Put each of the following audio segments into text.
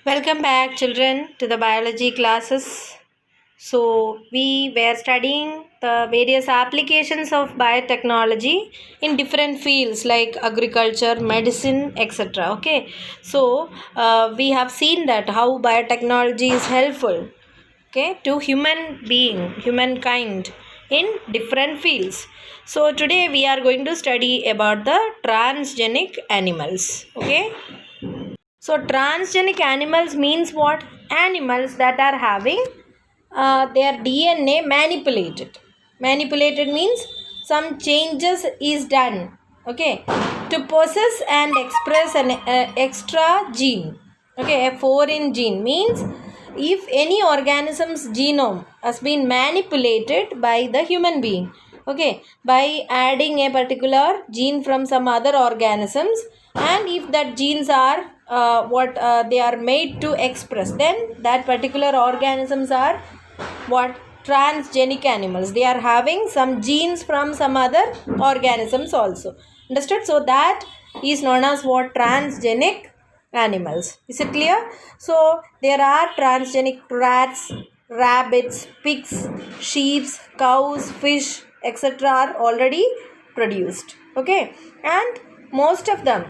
Welcome back, children, to the biology classes. So, we were studying the various applications of biotechnology in different fields like agriculture, medicine, etc. Okay, so we have seen that how biotechnology is helpful, okay, to humankind in different fields. So, today we are going to study about the transgenic animals. Okay. So transgenic animals means what? Animals that are having their DNA manipulated. Manipulated means some changes is done. Okay, to possess and express an extra gene. Okay, a foreign gene means if any organism's genome has been manipulated by the human being. Okay, by adding a particular gene from some other organisms, and if that genes are they are made to express, then that particular organisms are what? Transgenic animals. They are having some genes from some other organisms also. Understood? So that is known as what? Transgenic animals. Is it clear? So there are transgenic rats, rabbits, pigs, sheep, cows, fish, etc. are already produced. Okay, and most of them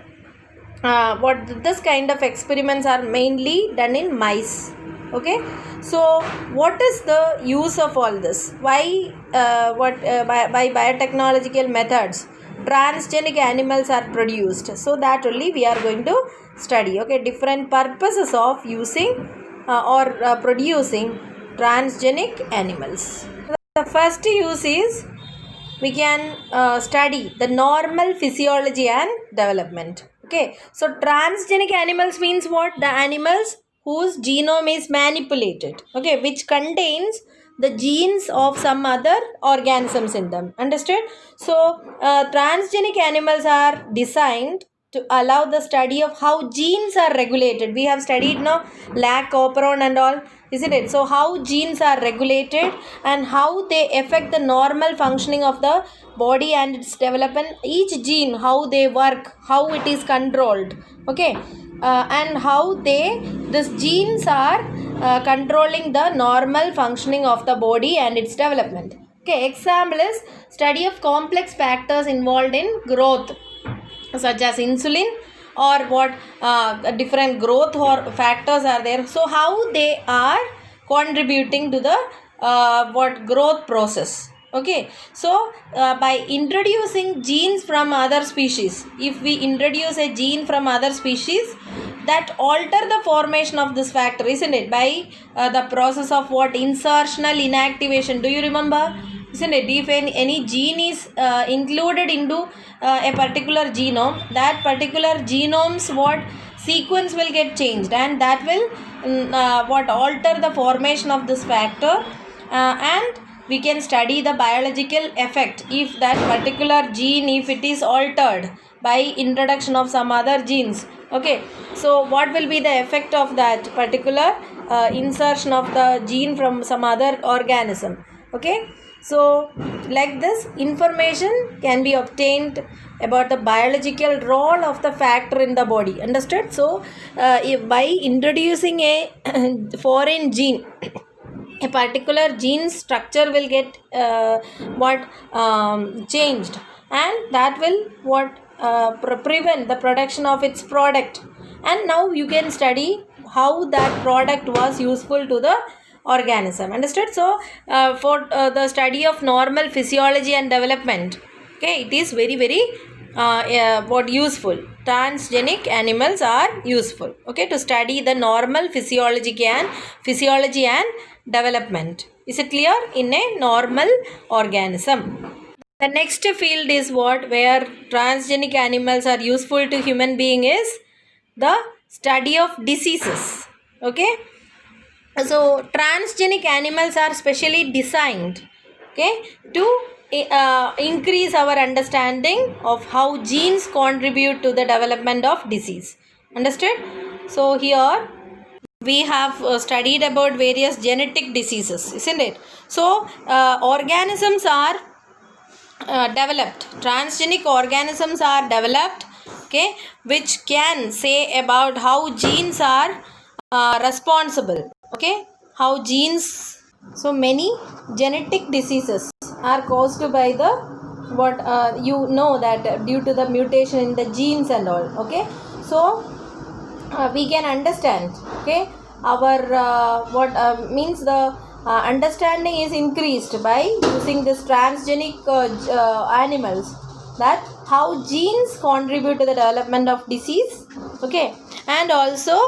what this kind of experiments are mainly done in mice. Okay, so what is the use of all this? Why by biotechnological methods transgenic animals are produced? So that only we are going to study. Okay, different purposes of using or producing transgenic animals. The first use is we can study the normal physiology and development. Okay, so transgenic animals means what? The animals whose genome is manipulated, okay, which contains the genes of some other organisms in them. Understood? So transgenic animals are designed to allow the study of how genes are regulated. We have studied now lac operon and all, isn't it? So how genes are regulated and how they affect the normal functioning of the body and its development. Each gene, how they work, how it is controlled. Okay, and how these genes are controlling the normal functioning of the body and its development. Okay, example is study of complex factors involved in growth, such as insulin or what different growth or factors are there. So how they are contributing to the what growth process. Okay, so by introducing genes from other species, if we introduce a gene from other species, that alter the formation of this factor, isn't it? By the process of what? Insertional inactivation. Do you remember? Isn't it? If any gene is included into a particular genome, that particular genome's what sequence will get changed, and that will what alter the formation of this factor, and we can study the biological effect if that particular gene, if it is altered by introduction of some other genes. Okay, so what will be the effect of that particular insertion of the gene from some other organism? Okay, so like this information can be obtained about the biological role of the factor in the body. Understood? So if by introducing a foreign gene, a particular gene structure will get changed, and that will prevent the production of its product. And now you can study how that product was useful to the organism. Understood? So for the study of normal physiology and development, okay, it is very what useful. Transgenic animals are useful, okay, to study the normal physiology and development. Is it clear? In a normal organism. The next field is what? Where transgenic animals are useful to human being is the study of diseases. Okay, so transgenic animals are specially designed, okay, to increase our understanding of how genes contribute to the development of disease. Understood? So here we have studied about various genetic diseases, isn't it? So organisms are developed. Transgenic organisms are developed, okay, which can say about how genes are responsible. Okay, how genes, so many genetic diseases are caused by the what you know that due to the mutation in the genes and all. Okay, so we can understand. Okay, our what means the understanding is increased by using this transgenic animals, that how genes contribute to the development of disease. Okay, and also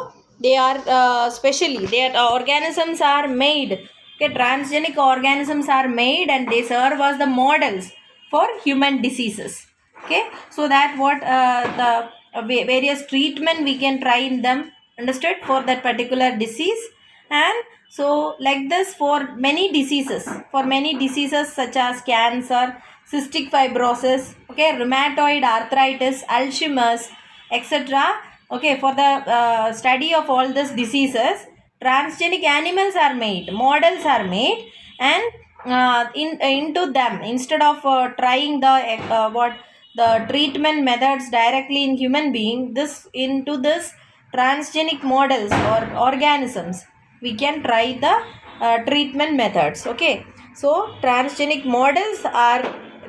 they are specially their organisms are made. Okay, transgenic organisms are made and they serve as the models for human diseases. Okay, so that what the various treatment we can try in them, understood, for that particular disease. And so like this for many diseases such as cancer, cystic fibrosis, okay, rheumatoid arthritis, Alzheimer's, etc. Okay, for the study of all these diseases, transgenic animals are made, models are made, and into them, instead of trying the what the treatment methods directly in human being, this into this transgenic models or organisms we can try the treatment methods. Okay, so transgenic models are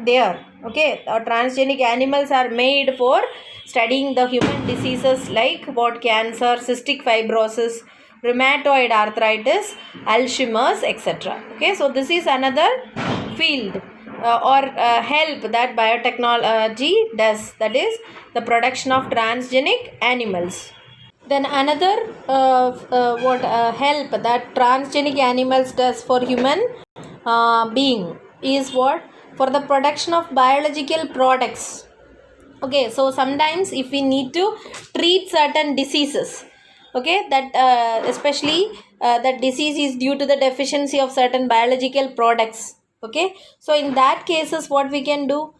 there. Okay, transgenic animals are made for studying the human diseases like what cancer, cystic fibrosis, rheumatoid arthritis, Alzheimer's, etc. Okay, so this is another field or help that biotechnology does, that is the production of transgenic animals. Then another help that transgenic animals does for human being is what, for the production of biological products. Okay, so sometimes if we need to treat certain diseases, okay, that especially that disease is due to the deficiency of certain biological products. Okay, so in that cases what we can do,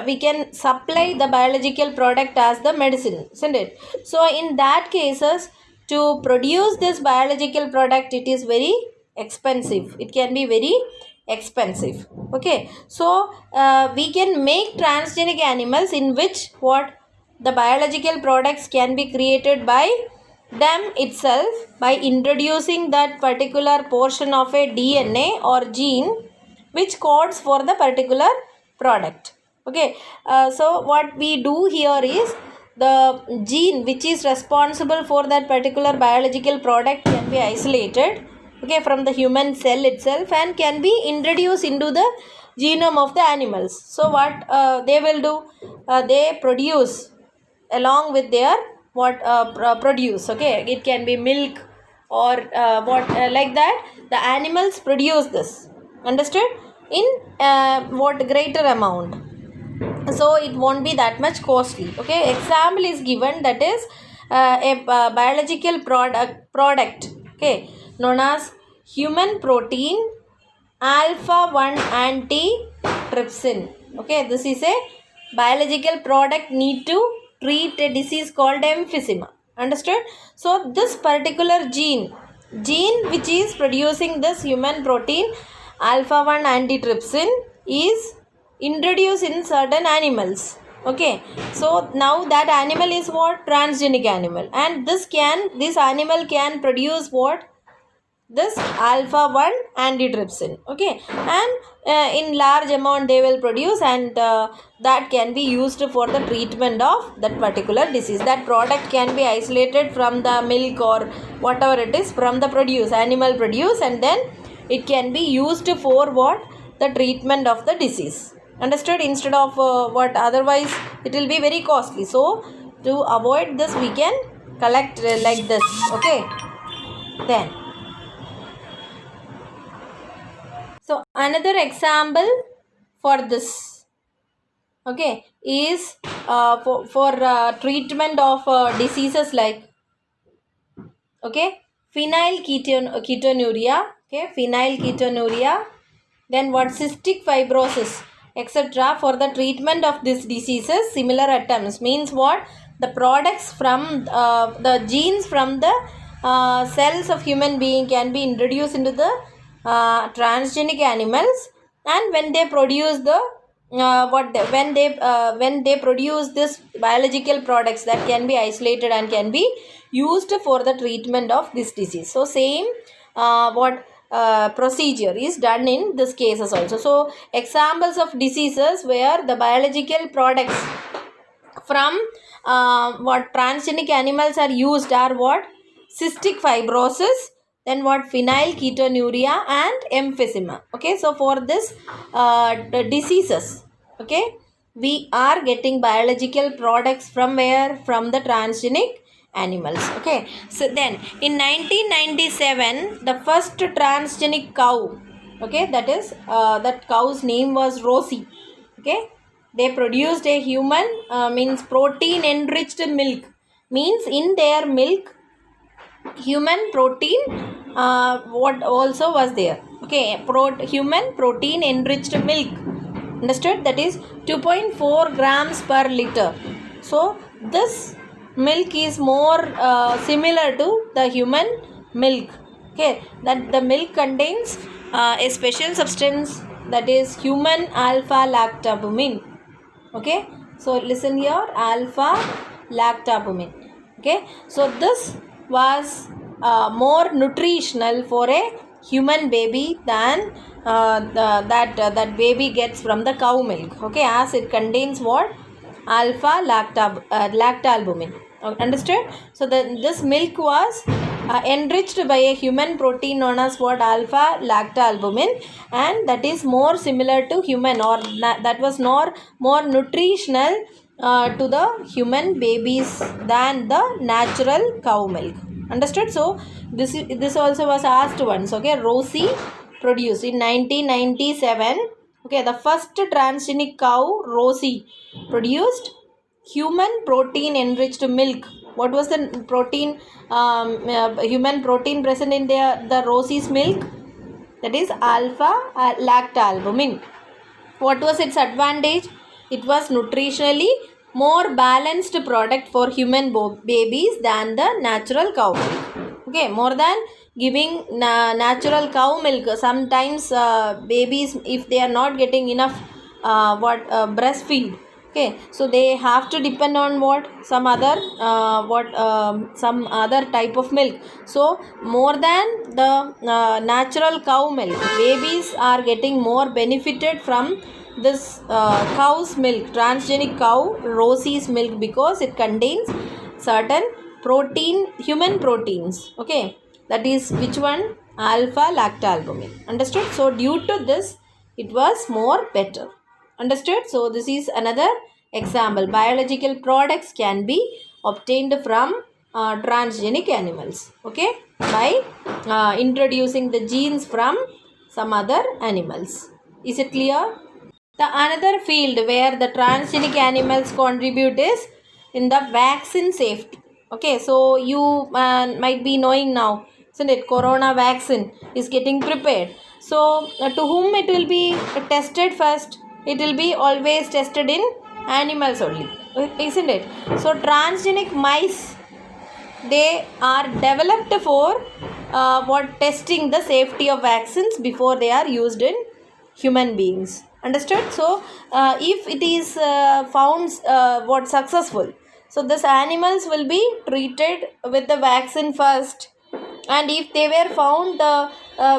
we can supply the biological product as the medicine, isn't it? So in that cases, to produce this biological product, it is very expensive, it can be very expensive. Okay, so we can make transgenic animals in which what the biological products can be created by them itself by introducing that particular portion of a DNA or gene which codes for the particular product. Okay, so what we do here is the gene which is responsible for that particular biological product can be isolated, okay, from the human cell itself and can be introduced into the genome of the animals. So what they will do, they produce along with their what produce. Okay, it can be milk or what like that the animals produce this, understood, in what greater amount, so it won't be that much costly. Okay, example is given, that is a biological product, okay, known as human protein alpha 1 antitrypsin. Okay, this is a biological product need to treat a disease called emphysema, understood. So this particular gene which is producing this human protein alpha 1 antitrypsin is introduced in certain animals. Okay, so now that animal is what, transgenic animal, and this animal can produce what, this alpha 1 antitrypsin. Okay, and in large amount they will produce, and that can be used for the treatment of that particular disease. That product can be isolated from the milk or whatever it is from the animal produce, and then it can be used for what, the treatment of the disease, understood, instead of what otherwise it will be very costly. So to avoid this we can collect like this. Okay, then so another example for this, okay, is for treatment of diseases like, okay, phenylketonuria, okay, phenylketonuria, then what, cystic fibrosis, etc. For the treatment of these diseases, similar attempts means what, the products from the genes from the cells of human being can be introduced into the transgenic animals, and when they produce the when they produce this biological products that can be isolated and can be used for the treatment of this disease. So same procedure is done in this cases also. So examples of diseases where the biological products from what transgenic animals are used are what? Cystic fibrosis, then what? Phenylketonuria and emphysema. Okay, so for this the diseases, okay, we are getting biological products from where? From the transgenic animals. Okay, so then in 1997 the first transgenic cow, okay, that is that cow's name was Rosie. Okay, they produced a human means protein enriched milk, means in their milk human protein what also was there. Okay, human protein enriched milk, understood, that is 2.4 grams per liter. So this milk is more similar to the human milk. Okay, that the milk contains a special substance, that is human alpha lactalbumin. Okay, so listen here, alpha lactalbumin. Okay, so this was more nutritional for a human baby than that baby gets from the cow milk. Okay, as it contains what? Alpha lactalbumin. Understood? So this milk was enriched by a human protein known as what? Alpha lactalbumin, and that is more similar to human, or that was more nutritional to the human babies than the natural cow milk. Understood? So this also was asked once. Okay, Rosie produced in 1997. Okay, the first transgenic cow, Rosie, produced human protein enriched milk. What was the protein, human protein present in the Rosie's milk? That is alpha lactalbumin. What was its advantage? It was nutritionally more balanced product for human babies than the natural cow milk. Okay, more than giving natural cow milk, sometimes babies, if they are not getting enough breastfeed, okay, so they have to depend on what? Some other some other type of milk. So more than the natural cow milk, babies are getting more benefited from this cow's milk, transgenic cow Rosie's milk, because it contains certain protein, human proteins. Okay, that is which one? Alpha lactalbumin. Understood? So due to this it was more better. Understood? So this is another example. Biological products can be obtained from transgenic animals. Okay, by introducing the genes from some other animals. Is it clear? The another field where the transgenic animals contribute is in the vaccine safety. Okay, so you might be knowing now, isn't it? Corona vaccine is getting prepared. So to whom it will be tested first? It will be always tested in animals only, isn't it? So transgenic mice, they are developed for testing the safety of vaccines before they are used in human beings. Understood? So if it is found successful, so these animals will be treated with the vaccine first, and if they were found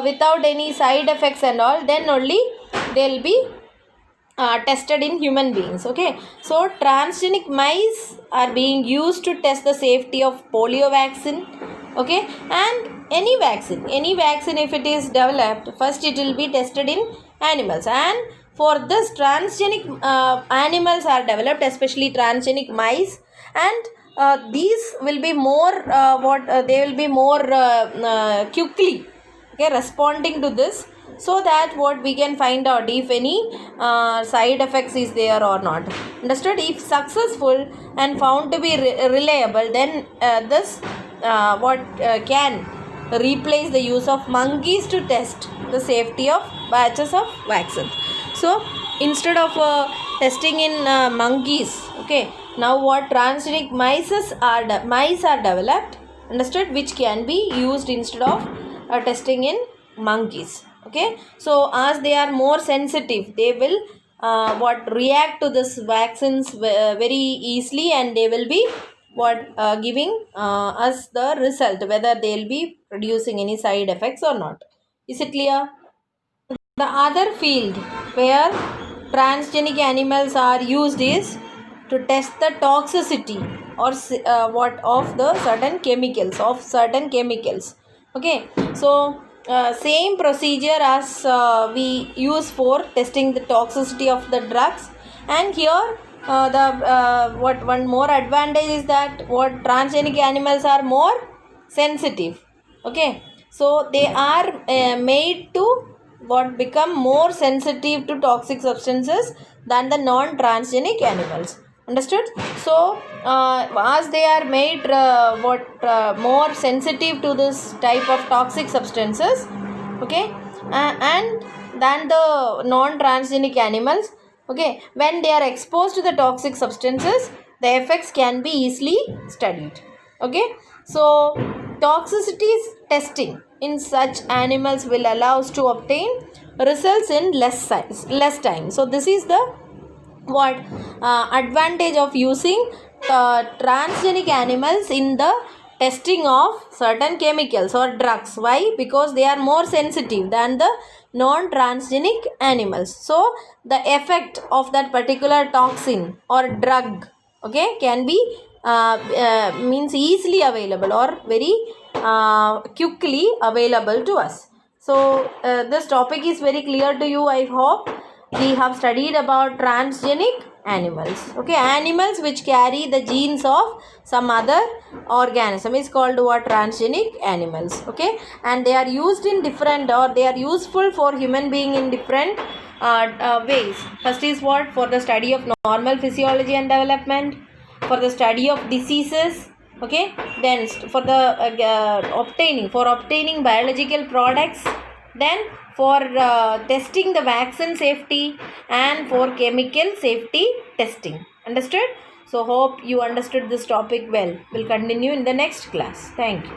without any side effects and all, then only they will be tested in human beings. Okay, so transgenic mice are being used to test the safety of polio vaccine. Okay, and any vaccine if it is developed, first it will be tested in animals, and for this transgenic animals are developed, especially transgenic mice, and these will be more they will be more quickly, okay, responding to this, so that what we can find out if any side effects is there or not. Understood? If successful and found to be reliable, then this can replace the use of monkeys to test the safety of batches of vaccine. So instead of testing in monkeys, okay, now what? Transgenic mice are developed, understood, which can be used instead of testing in monkeys. Okay, so as they are more sensitive, they will react to this vaccines very easily, and they will be giving us the result whether they will be producing any side effects or not. Is it clear? The other field where transgenic animals are used is to test the toxicity or of the certain chemicals. Okay, so same procedure as we use for testing the toxicity of the drugs, and here the what one more advantage is that what transgenic animals are more sensitive. Okay, so they are made to what become more sensitive to toxic substances than the non-transgenic animals. Understood? So as they are made more sensitive to this type of toxic substances, okay, and than the non-transgenic animals, okay, when they are exposed to the toxic substances, the effects can be easily studied. Okay, so toxicity testing in such animals will allow us to obtain results in less time. So this is the advantage of using transgenic animals in the testing of certain chemicals or drugs. Why? Because they are more sensitive than the non-transgenic animals. So the effect of that particular toxin or drug, okay, can be means easily available or very quickly available to us. So this topic is very clear to you, I hope. We have studied about transgenic animals. Okay, animals which carry the genes of some other organism is called what? Transgenic animals. Okay, and they are used in different, or they are useful for human being in different ways. First is what? For the study of normal physiology and development, for the study of diseases. Okay, then for the obtaining biological products, then for testing the vaccine safety, and for chemical safety testing. Understood? So hope you understood this topic well. We'll continue in the next class. Thank you.